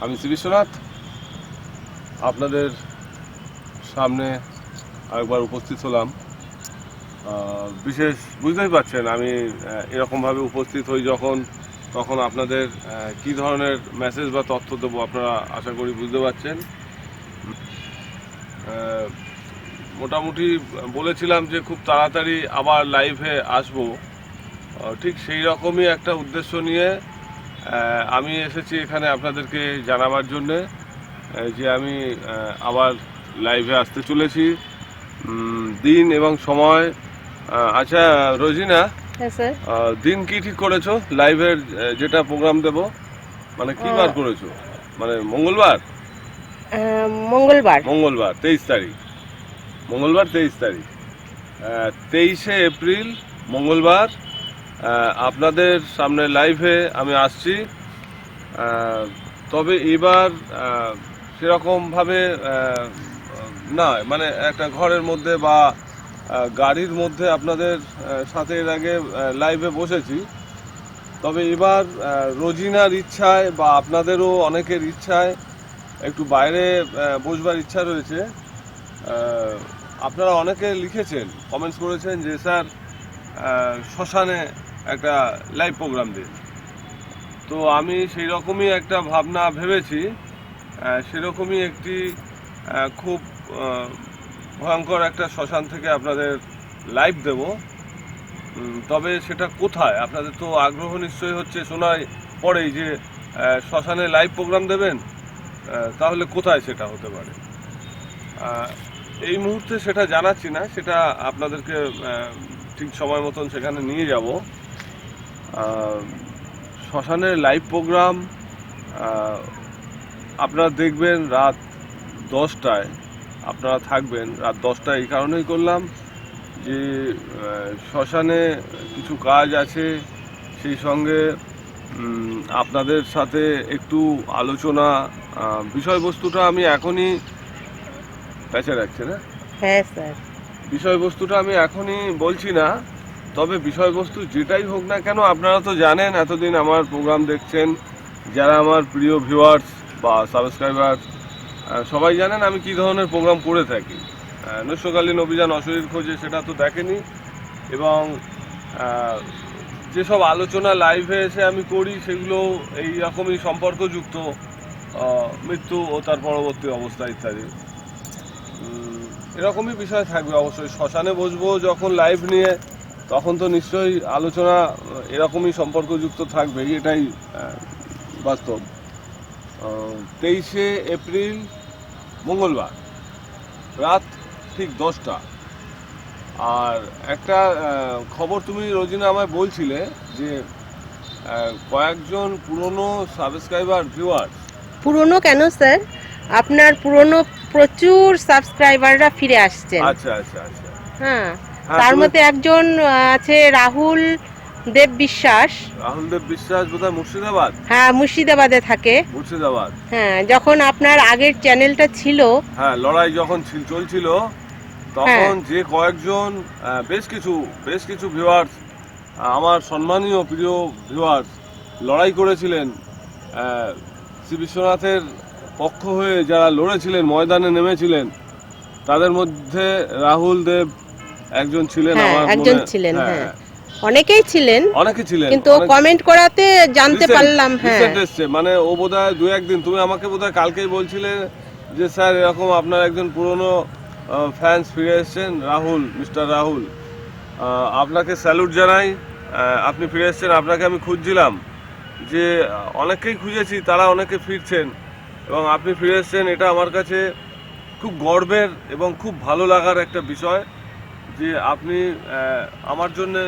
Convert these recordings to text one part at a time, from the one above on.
আমি শ্রী বিশ্বনাথ আপনাদের সামনে আরেকবার উপস্থিত হলাম। বিশেষ বুঝতেই পারছেন আমি এরকমভাবে উপস্থিত হই তখন আপনাদের কি ধরনের মেসেজ বা তথ্য দেবো আপনারা আশা করি বুঝতে পারছেন। মোটামুটি বলেছিলাম যে খুব তাড়াতাড়ি আবার লাইভে আসবো, ঠিক সেই রকমই একটা উদ্দেশ্য নিয়ে আমি এসেছি এখানে আপনাদেরকে জানাবার জন্যে যে আমি আবার লাইভে আসতে চলেছি। দিন এবং সময়, আচ্ছা রোজিনা, হ্যাঁ স্যার। দিন কি ঠিক করেছো লাইভের যেটা প্রোগ্রাম দেব? মানে কি বার করেছো? মানে মঙ্গলবার মঙ্গলবার মঙ্গলবার 23 তারিখ, মঙ্গলবার 23 তারিখ, 23শে এপ্রিল মঙ্গলবার আপনাদের সামনে লাইভে আমি আসছি। তবে এবার সেরকমভাবে না, মানে একটা ঘরের মধ্যে বা গাড়ির মধ্যে আপনাদের সাথে এর আগে লাইভে বসেছি। তবে এবার রোজিনার ইচ্ছায় বা আপনাদেরও অনেকের ইচ্ছায় একটু বাইরে বসবার ইচ্ছা রয়েছে। আপনারা অনেকে লিখেছেন, কমেন্টস করেছেন যে স্যার শ্মশানে একটা লাইভ প্রোগ্রাম দিন। তো আমি সেই রকমই একটা ভাবনা ভেবেছি, সেরকমই একটি খুব ভয়ঙ্কর একটা শ্মশান থেকে আপনাদের লাইভ দেব। তবে সেটা কোথায়, আপনাদের তো আগ্রহ নিশ্চয়ই হচ্ছে শোনায় পরেই যে শ্মশানে লাইভ প্রোগ্রাম দেবেন, তাহলে কোথায় সেটা হতে পারে। এই মুহূর্তে সেটা জানাচ্ছি না, সেটা আপনাদেরকে ঠিক সময় মতন সেখানে নিয়ে যাব। শ্মশানের লাইভ প্রোগ্রাম আপনারা দেখবেন রাত 10টায়, আপনারা থাকবেন রাত 10টায়। এই কারণেই করলাম যে শ্মশানে কিছু কাজ আছে, সেই সঙ্গে আপনাদের সাথে একটু আলোচনা, বিষয়বস্তুটা আমি এখনই প্যাচে রাখছি না। হ্যাঁ স্যার। বিষয়বস্তুটা আমি এখনই বলছি না, তবে বিষয়বস্তু যেটাই হোক না কেন আপনারা তো জানেন, এতদিন আমার প্রোগ্রাম দেখছেন যারা আমার প্রিয় ভিউয়ার্স বা সাবস্ক্রাইবার, সবাই জানেন আমি কি ধরনের প্রোগ্রাম করে থাকি। নৈশকালীন অভিযান অশরীর খোঁজে সেটা তো দেখেনি, এবং যেসব আলোচনা লাইভে এসে আমি করি সেগুলো এই রকমই সম্পর্কযুক্ত, মৃত্যু ও তার পরবর্তী অবস্থা ইত্যাদি এরকমই বিষয় থাকবে। অবশ্যই শ্মশানে বসবো যখন লাইভ নিয়ে, তখন তো নিশ্চয়ই আলোচনা এরকমই সম্পর্কযুক্ত থাকবে, এটাই বাস্তব। 23শে এপ্রিল মঙ্গলবার রাত ঠিক 10টা। আর একটা খবর তুমি রোজিনা আমায় বলছিলে যে কয়েকজন পুরনো সাবস্ক্রাইবার ভিউয়ার। পুরনো কেন স্যার, আপনার পুরনো প্রচুর সাবস্ক্রাইবাররা ফিরে আসছেন। আচ্ছা আচ্ছা আচ্ছা। হ্যাঁ, তার মধ্যে একজন আছে রাহুল দেব বিশ্বাস। রাহুল দেব বিশ্বাস বোধহয় মুর্শিদাবাদ। হ্যাঁ, মুর্শিদাবাদে থাকে। মুর্শিদাবাদ। হ্যাঁ, যখন আপনার আগের চ্যানেলটা ছিল, হ্যাঁ, লড়াই যখন চলছিল তখন যে কয়েকজন বেশ কিছু ভিউয়ার্স, আমার সম্মানীয় প্রিয় ভিউয়ার্স লড়াই করেছিলেন, শ্রী বিশ্বনাথের পক্ষ হয়ে যারা লড়েছিলেন, ময়দানে নেমেছিলেন, তাদের মধ্যে রাহুল দেব একজন ছিলেন। আমার একজন ছিলেন। হ্যাঁ, অনেকেই ছিলেন, কিন্তু কমেন্ট করাতে জানতে পারলাম। হ্যাঁ, মানে ও বোধহয় 2-1 দিন, তুমি আমাকে বোধহয় কালকেই বলছিলে যে স্যার এরকম আপনার একজন পুরনো ফ্যান্স ফিরে এসেছেন, রাহুল, মিস্টার রাহুল, আপনাকে স্যালুট জানাই, আপনি ফিরে এসেছেন। আপনাকে আমি খুঁজছিলাম, যে অনেককেই খুঁজেছি, তারা অনেকে ফিরছেন, এবং আপনি ফিরে এসেছেন, এটা আমার কাছে খুব গর্বের এবং খুব ভালো লাগার একটা বিষয় যে আপনি আমার জন্যে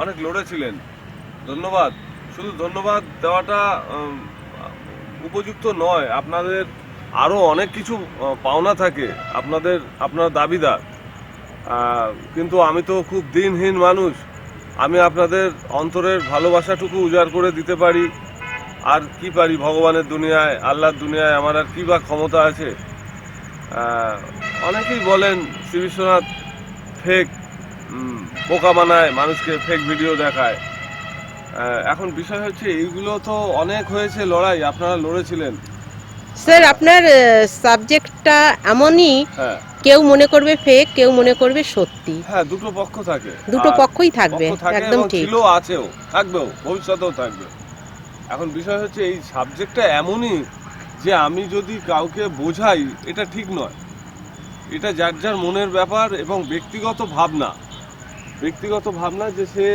অনেক লড়েছিলেন। ধন্যবাদ। শুধু ধন্যবাদ দেওয়াটা উপযুক্ত নয়, আপনাদের আরও অনেক কিছু পাওনা থাকে, আপনার দাবিদার, কিন্তু আমি তো খুব দিনহীন মানুষ, আমি আপনাদের অন্তরের ভালোবাসাটুকু উজাড় করে দিতে পারি, আর কি পারি? ভগবানের দুনিয়ায়, আল্লাহর দুনিয়ায় আমার আর কী বা ক্ষমতা আছে? অনেকেই বলেন শ্রী বিশ্বনাথ ফেক, বোকা বানায় মানুষকে, ফেক ভিডিও দেখায়। এখন বিষয় হচ্ছে এইগুলো তো অনেক হয়েছে লড়াই, আপনারা লড়েছিলেন, স্যার আপনার সাবজেক্টটা এমনই, হ্যাঁ কেউ মনে করবে ফেক, কেউ মনে করবে সত্যি। হ্যাঁ, দুটো পক্ষ থাকে, দুটো পক্ষই থাকবে, পক্ষ থাকে একদম এবং ঠিক। ছিল, আছেও, থাকবেও, ভবিষ্যতেও থাকবে। এখন বিষয় হচ্ছে এই সাবজেক্টটা এমনই যে আমি যদি কাউকে বোঝাই এটা ঠিক নয়। এটা যার যার মনের ব্যাপার এবং ব্যক্তিগত ভাবনা যে সে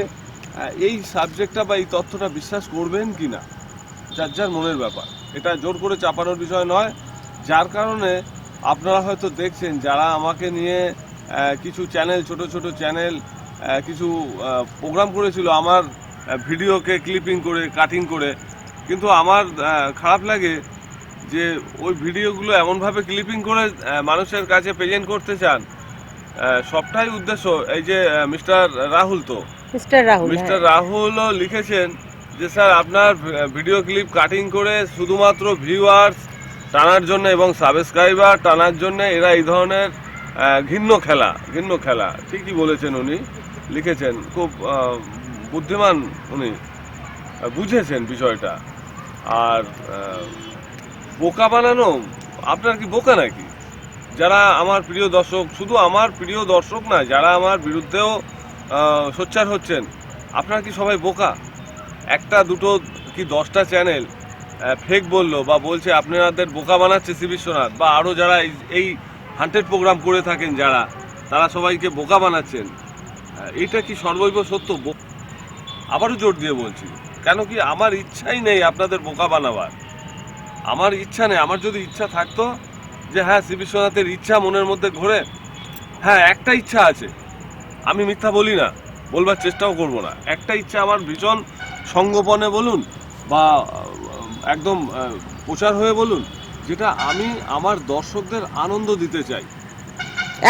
এই সাবজেক্টটা বা এই তথ্যটা বিশ্বাস করবেন কি না, যার যার মনের ব্যাপার। এটা জোর করে চাপানোর বিষয় নয়। যার কারণে আপনারা হয়তো দেখছেন যারা আমাকে নিয়ে কিছু চ্যানেল, ছোট ছোট চ্যানেল কিছু প্রোগ্রাম করেছিল আমার ভিডিওকে ক্লিপিং করে, কাটিং করে, কিন্তু আমার খারাপ লাগে যে ওই ভিডিওগুলো এমনভাবে ক্লিপিং করে মানুষের কাছে প্রেজেন্ট করতে চান। সবটাই উদ্দেশ্য এই যে মিস্টার রাহুল, মিস্টার রাহুলও লিখেছেন যে স্যার আপনার ভিডিও ক্লিপ কাটিং করে শুধুমাত্র ভিউয়ার্স টানার জন্য এবং সাবস্ক্রাইবার টানার জন্য এরা এই ধরনের ঘিন্ন খেলা ঠিকই বলেছেন, উনি লিখেছেন, খুব বুদ্ধিমান উনি, বুঝেছেন বিষয়টা। আর বোকা বানানো, আপনার কি বোকা নাকি? যারা আমার প্রিয় দর্শক, শুধু আমার প্রিয় দর্শক না, যারা আমার বিরুদ্ধেও সোচ্চার হচ্ছেন, আপনারা কি সবাই বোকা? একটা দুটো কি 10টা চ্যানেল ফেক বললো বা বলছে আপনাদের বোকা বানাচ্ছে সি বিশ্বনাথ, বা আরও যারা এই হান্টেড প্রোগ্রাম করে থাকেন যারা, তারা সবাইকে বোকা বানাচ্ছেন, এটা কি সর্বৈব সত্য? আবারও জোর দিয়ে বলছি, কেন কি আমার ইচ্ছাই নেই আপনাদের বোকা বানাবার। আমার ইচ্ছা নেই। আমার যদি ইচ্ছা থাকতো যে হ্যাঁ সি বিশ্বনাথের ইচ্ছা মনের মধ্যে ঘোরে, হ্যাঁ একটা ইচ্ছা আছে, আমি মিথ্যা বলি না, বলবার চেষ্টাও করব না। একটা ইচ্ছা আমার ভীষণ সঙ্গোপনে বলুন বা একদম প্রচার হয়ে বলুন, যেটা আমি আমার দর্শকদের আনন্দ দিতে চাই।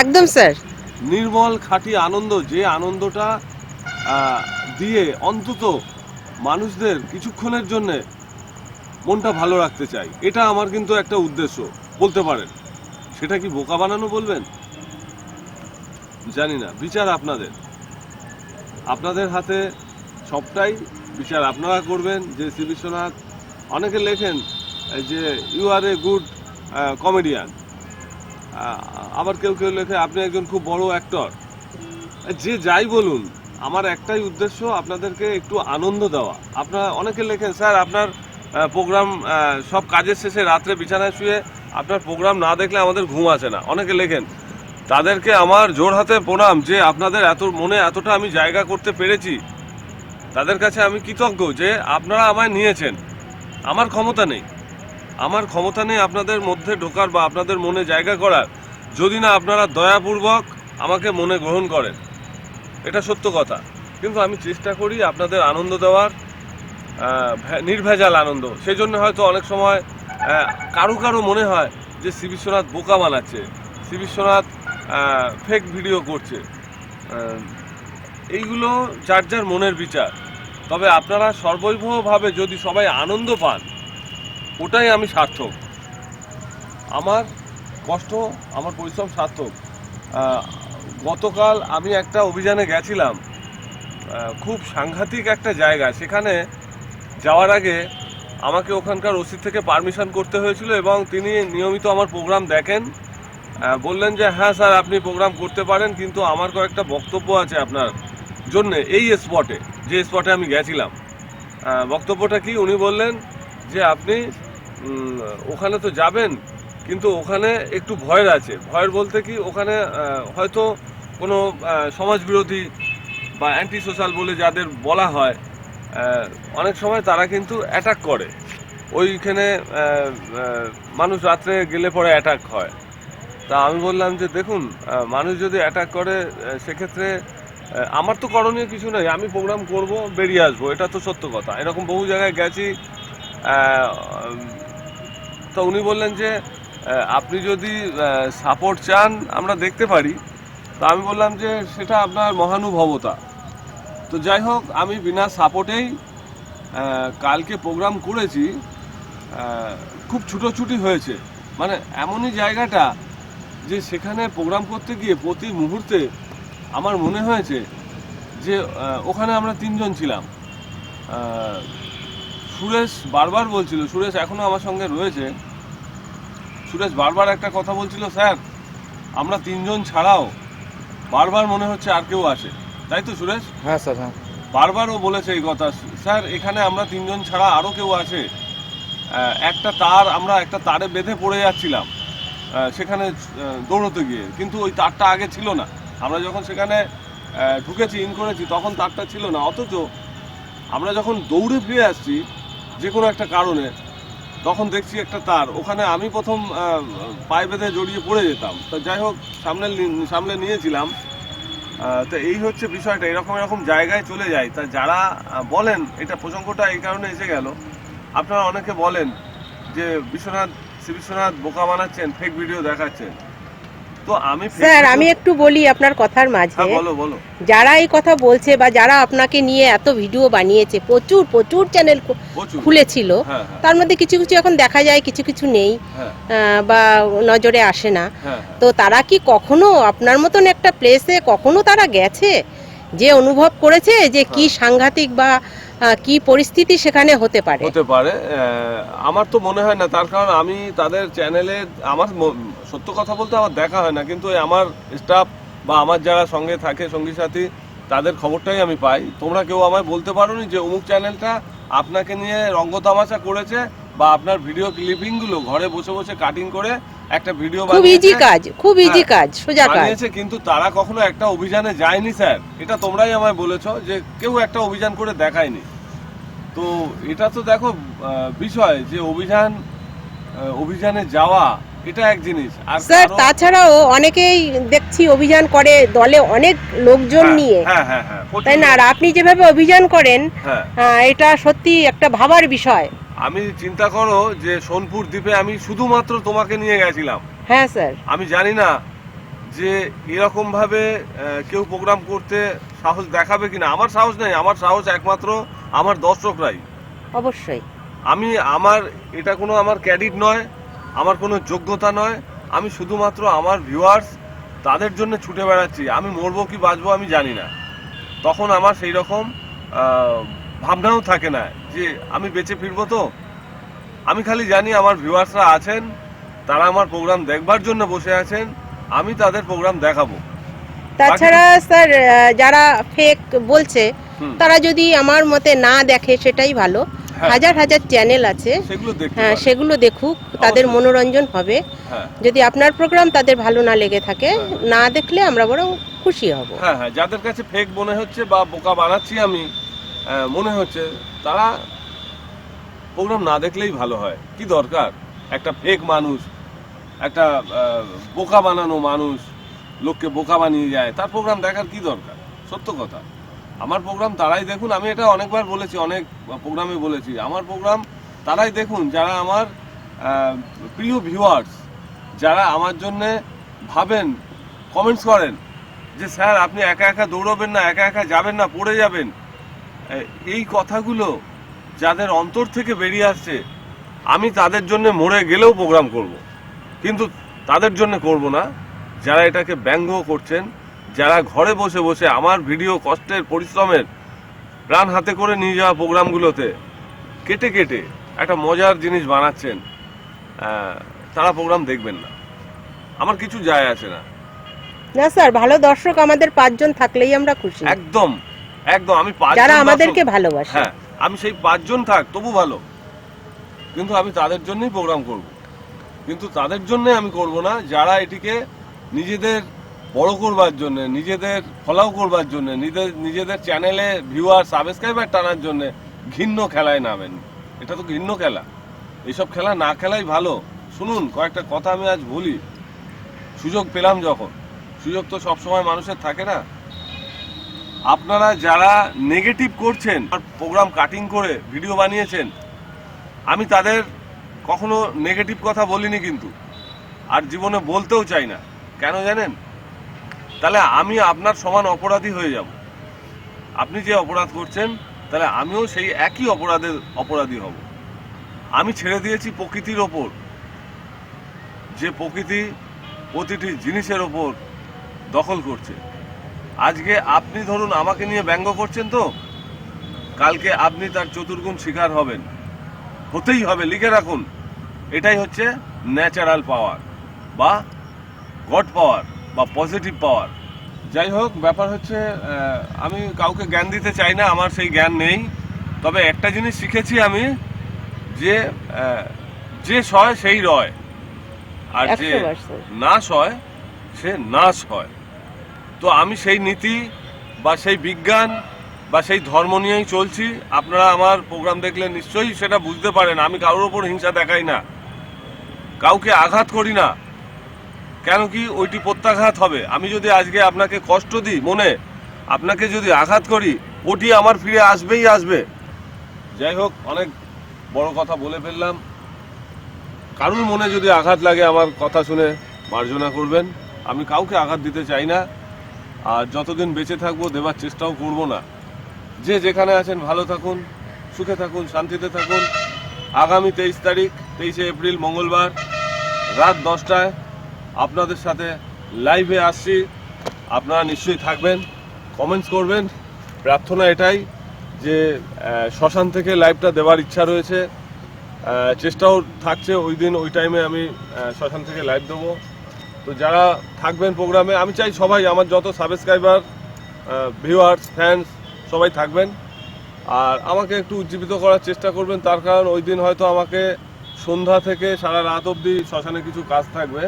একদম স্যার, নির্মল খাঁটি আনন্দ, যে আনন্দটা দিয়ে অন্তত মানুষদের কিছুক্ষণের জন্যে মনটা ভালো রাখতে চাই। এটা আমার কিন্তু একটা উদ্দেশ্য বলতে পারেন। সেটা কি বোকা বানানো বলবেন? জানি না, বিচার আপনাদের হাতে সবটাই। বিচার আপনারা করবেন যে সি বিশ্বনাথ, অনেকে লেখেন যে you are a good comedian, আবার কেউ কেউ লেখে আপনি একজন খুব বড় অ্যাক্টর। যে যাই বলুন, আমার একটাই উদ্দেশ্য আপনাদেরকে একটু আনন্দ দেওয়া। আপনারা অনেকে লেখেন স্যার আপনার প্রোগ্রাম, সব কাজের শেষে রাত্রে বিছানায় শুয়ে আপনার প্রোগ্রাম না দেখলে আমাদের ঘুম আসে না, অনেকে লেখেন। তাদেরকে আমার জোর হাতে প্রণাম যে আপনাদের এত মনে এতটা আমি জায়গা করতে পেরেছি। তাদের কাছে আমি কৃতজ্ঞ যে আপনারা আমায় নিয়েছেন। আমার ক্ষমতা নেই আপনাদের মধ্যে ঢোকার বা আপনাদের মনে জায়গা করার, যদি না আপনারা দয়াপূর্বক আমাকে মনে গ্রহণ করেন। এটা সত্য কথা। কিন্তু আমি চেষ্টা করি আপনাদের আনন্দ দেওয়ার, নির্ভেজাল আনন্দ। সেই জন্য হয়তো অনেক সময় কারো মনে হয় যে সি বিশ্বনাথ বোকা বানাচ্ছে, সি বিশ্বনাথ ফেক ভিডিও করছে। এইগুলো যার যার মনের বিচার। তবে আপনারা সর্বৈবভাবে যদি সবাই আনন্দ পান, ওটাই আমি সার্থক। আমার কষ্ট, আমার পরিশ্রম সার্থক। গতকাল আমি একটা অভিযানে গেছিলাম, খুব সাংঘাতিক একটা জায়গা। সেখানে যাওয়ার আগে আমাকে ওখানকার ওসি থেকে পারমিশন করতে হয়েছিল এবং তিনি নিয়মিত আমার প্রোগ্রাম দেখেন। বললেন যে হ্যাঁ স্যার আপনি প্রোগ্রাম করতে পারেন, কিন্তু আমার কয়েকটা বক্তব্য আছে আপনার জন্য এই স্পটে, যে স্পটে আমি গেছিলাম। বক্তব্যটা কি, উনি বললেন যে আপনি ওখানে তো যাবেন, কিন্তু ওখানে একটু ভয়ের আছে। ভয়ের বলতে কি, ওখানে হয়তো কোনো সমাজবিরোধী বা অ্যান্টি সোশ্যাল বলে যাদের বলা হয়, অনেক সময় তারা কিন্তু অ্যাটাক করে। ওইখানে মানুষ রাত্রে গেলে পরে অ্যাটাক হয়। তা আমি বললাম যে দেখুন, মানুষ যদি অ্যাটাক করে সেক্ষেত্রে আমার তো করণীয় কিছু নেই, আমি প্রোগ্রাম করব, বেরিয়ে আসবো, এটা তো সত্য কথা। এরকম বহু জায়গায় গেছি। তো উনি বললেন যে আপনি যদি সাপোর্ট চান আমরা দেখতে পারি। তো আমি বললাম যে সেটা আপনার মহানুভবতা। তো যাই হোক, আমি বিনা সাপোর্টেই কালকে প্রোগ্রাম করেছি। খুব ছুটোছুটি হয়েছে, মানে এমনই জায়গাটা যে সেখানে প্রোগ্রাম করতে গিয়ে প্রতি মুহূর্তে আমার মনে হয়েছে যে ওখানে আমরা 3 জন ছিলাম। সুরেশ বারবার বলছিল, সুরেশ এখনও আমার সঙ্গে রয়েছে, সুরেশ বারবার একটা কথা বলছিল, স্যার আমরা তিনজন ছাড়াও বারবার মনে হচ্ছে আর কেউ আছে, তাই তো সুরেশ? হ্যাঁ স্যার, হ্যাঁ। বারবারও বলেছে এই কথা, স্যার এখানে আমরা তিনজন ছাড়া আরও কেউ আছে। একটা তার, আমরা একটা তারে বেঁধে পড়ে যাচ্ছিলাম সেখানে দৌড়তে গিয়ে, কিন্তু ওই তারটা আগে ছিল না। আমরা যখন সেখানে ঢুকেছি, ইন করেছি, তখন তারটা ছিল না। অথচ আমরা যখন দৌড়ে ফিরে আসছি যে কোনো একটা কারণে, তখন দেখছি একটা তার ওখানে। আমি প্রথম পায়ে বেঁধে জড়িয়ে পড়ে যেতাম, তো যাই হোক সামলে নিয়েছিলাম। তো এই হচ্ছে বিষয়টা, এরকম জায়গায় চলে যায়। তা যারা বলেন, এটা প্রসঙ্গটা এই কারণে এসে গেল, আপনারা অনেকে বলেন যে বিশ্বনাথ বোকা বানাচ্ছেন, ফেক ভিডিও দেখাচ্ছেন। তো আমি স্যার আমি একটু বলি আপনার কথার মাঝে, বলো। যারা এই কথা বলছে বা যারা আপনাকে নিয়ে এত ভিডিও বানিয়েছে, প্রচুর চ্যানেল খুলেছিল, তার মধ্যে কিছু কিছু এখন দেখা যায়, কিছু কিছু নেই বা নজরে আসে না। তো তারা কি কখনো আপনার মতন একটা প্লেসে কখনো তারা গেছে, যে অনুভব করেছে যে কি সাংঘাতিক বা কি পরিস্থিতি সেখানে হতে পারে? আমার তো মনে হয় না, তার কারণ আমি তাদের চ্যানেলে, আমার সত্য কথা বলতে আমার দেখা হয় না, কিন্তু আমার স্টাফ বা আমার যারা সঙ্গে থাকে সঙ্গী সাথী, তাদের খবরটাই আমি পাই। তোমরা কেউ আমায় বলতে পারোনি যে অমুক চ্যানেলটা আপনাকে নিয়ে রঙ্গতামাশা করেছে, বা আপনার ভিডিও ক্লিপিংগুলো ঘরে বসে বসে কাটিং করে একটা ভিডিও খুব ইজি কাজ, সোজা কাজ বানিয়েছে, কিন্তু তারা কখনো একটা অভিযানে যায়নি স্যার। এটা তোমরাই আমায় বলেছো যে কেউ একটা অভিযান করে দেখায়নি। তো এটা তো দেখো বিষয় যে অভিযানে যাওয়া, এটা এক জিনিস। আর স্যার তাছাড়াও অনেকেই দেখছি অভিযান করে দলে অনেক লোকজন নিয়ে, তাই না? আর আপনি যেভাবে অভিযান করেন, এটা সত্যি একটা ভাবার বিষয়। আমি চিন্তা করো যে সোনপুর দ্বীপে আমি শুধুমাত্র তোমাকে নিয়ে গেছিলাম। হ্যাঁ স্যার। আমি জানি না যে এরকম ভাবে কেউ প্রোগ্রাম করতে সাহস দেখাবে কিনা। আমার সাহস নেই, আমার সাহস একমাত্র আমার দর্শকরাই। অবশ্যই। আমার এটা কোনো আমার ক্রেডিট নয়, আমার কোনো যোগ্যতা নয়। আমি শুধুমাত্র আমার ভিউয়ার্স, তাদের জন্য ছুটে বেড়াচ্ছি। আমি মরবো কি বাঁচবো আমি জানি না, তখন আমার সেই রকম ভাবনাও থাকে না যে আমি বেঁচে ফিরবো। তো আমি খালি জানি আমার ভিউয়ার্সরা আছেন, তারা আমার প্রোগ্রাম দেখবার জন্য বসে আছেন, আমি তাদের প্রোগ্রাম দেখাবো। তাছাড়া স্যার যারা ফেক বলছে, তারা যদি আমার মতে না দেখে সেটাই ভালো। হাজার চ্যানেল আছে, সেগুলো দেখুক, তাদের মনোরঞ্জন হবে। যদি আপনার প্রোগ্রাম তাদের ভালো না লেগে থাকে, না দেখলে আমরা বরং খুশি হব। যাদের কাছে ফেক মনে হচ্ছে বা বোকা বানাচ্ছি আমি মনে হচ্ছে, তারা প্রোগ্রাম না দেখলেই ভালো হয়। কি দরকার একটা ফেক মানুষ, একটা বোকা বানানো মানুষ, লোককে বোকা বানিয়ে যায়, তার প্রোগ্রাম দেখার কি দরকার? সত্য কথা, আমার প্রোগ্রাম তারাই দেখুন। আমি এটা অনেকবার বলেছি, অনেক প্রোগ্রামে বলেছি, আমার প্রোগ্রাম তারাই দেখুন যারা আমার প্রিয় ভিউয়ার্স, যারা আমার জন্যে ভাবেন, কমেন্টস করেন যে স্যার আপনি একা একা দৌড়বেন না, একা একা যাবেন না, পড়ে যাবেন। এই কথাগুলো যাদের অন্তর থেকে বেরিয়ে আসছে, আমি তাদের জন্য মরে গেলেও প্রোগ্রাম করব, কিন্তু তাদের জন্য করব না যারা এটাকে ব্যঙ্গ করছেন, যারা ঘরে বসে বসে আমার ভিডিও কষ্টের পরিশ্রমের প্রাণ হাতে করে নিয়ে যাওয়া প্রোগ্রামগুলোতে কেটে একটা মজার জিনিস বানাচ্ছেন, তারা প্রোগ্রাম দেখবেন না। আমার কিছু যায় আসে না। না স্যার, ভালো দর্শক আমাদের 5 জন থাকলেই আমরা খুশি। একদম আমি 5 যারা আমাদেরকে ভালোবাসে, হ্যাঁ আমি সেই 5 জন থাক তবু ভালো, কিন্তু আমি তাদের জন্যই প্রোগ্রাম করব। কিন্তু তাদের জন্য আমি করব না যারা এটিকে নিজেদের বড় করবার জন্য, নিজেদের ফলাও করবার জন্য, নিজেদের চ্যানেলে ভিউয়ার সাবস্ক্রাইবার টানার জন্য ঘৃণ্য খেলায় নামেন। এটা তো ঘৃণ্য খেলা, এইসব খেলা না খেলাই ভালো। শুনুন কয়েকটা কথা আমি আজ বলি, সুযোগ পেলাম যখন। সুযোগ তো সবসময় মানুষের থাকে না। আপনারা যারা নেগেটিভ করছেন, প্রোগ্রাম কাটিং করে ভিডিও বানিয়েছেন, আমি তাদের কখনো নেগেটিভ কথা বলিনি, কিন্তু আর জীবনে বলতেও চাই না। কেন জানেন? তাহলে আমি আপনার সমান অপরাধী হয়ে যাব। আপনি যে অপরাধ করছেন, তাহলে আমিও সেই একই অপরাধী হব। আমি ছেড়ে দিয়েছি প্রকৃতির ওপর, যে প্রকৃতি প্রতিটি জিনিসের ওপর দখল করছে। আজকে আপনি ধরুন আমাকে নিয়ে ব্যঙ্গ করছেন, তো কালকে আপনি তার চতুর্গুণ শিকার হবেন, হতেই হবে। লিখে রাখুন, এটাই হচ্ছে ন্যাচারাল পাওয়ার বা গড পাওয়ার বা পজিটিভ পাওয়ার। যাই হোক, ব্যাপার হচ্ছে আমি কাউকে জ্ঞান দিতে চাই না, আমার সেই জ্ঞান নেই। তবে একটা জিনিস শিখেছি আমি, যে যে সয় সেই রয়, আর যে 100% নাশ হয় সে নাশ হয়। তো আমি সেই নীতি বা সেই বিজ্ঞান বা সেই ধর্ম নিয়েই চলছি। আপনারা আমার প্রোগ্রাম দেখলে নিশ্চয়ই সেটা বুঝতে পারেন। আমি কারোর ওপর হিংসা দেখাই না, কাউকে আঘাত করি না। কেন কি ওইটি প্রত্যাঘাত হবে। আমি যদি আজকে আপনাকে কষ্ট দিই মনে, আপনাকে যদি আঘাত করি, ওটি আমার ফিরে আসবেই আসবে। যাই হোক, অনেক বড় কথা বলে ফেললাম। কারুর মনে যদি আঘাত লাগে আমার কথা শুনে মার্জনা করবেন। আমি কাউকে আঘাত দিতে চাই না, আর যতদিন বেঁচে থাকবো দেবার চেষ্টাও করব না। যে যেখানে আছেন ভালো থাকুন, সুখে থাকুন, শান্তিতে থাকুন। আগামী 23 তারিখ 23শে এপ্রিল মঙ্গলবার রাত 10টায় আপনাদের সাথে লাইভে আসছি। আপনারা নিশ্চয়ই থাকবেন, কমেন্টস করবেন। প্রার্থনা এটাই যে শ্মশান থেকে লাইভটা দেওয়ার ইচ্ছা রয়েছে, চেষ্টাও থাকছে ওই দিন ওই টাইমে আমি শ্মশান থেকে লাইভ দেবো। তো যারা থাকবেন প্রোগ্রামে, আমি চাই সবাই, আমার যত সাবস্ক্রাইবার, ভিউয়ার্স, ফ্যান্স সবাই থাকবেন। আর আমাকে একটু উজ্জীবিত করার চেষ্টা করবেন, তার কারণ ওই দিন হয়তো আমাকে সন্ধ্যা থেকে সারা রাত অবধি শ্মশানে কিছু কাজ থাকবে।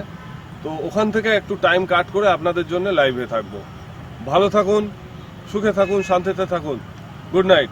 তো ওখান থেকে একটু টাইম কাট করে আপনাদের জন্য লাইভে থাকবো। ভালো থাকুন, সুখে থাকুন, শান্তিতে থাকুন। Good night.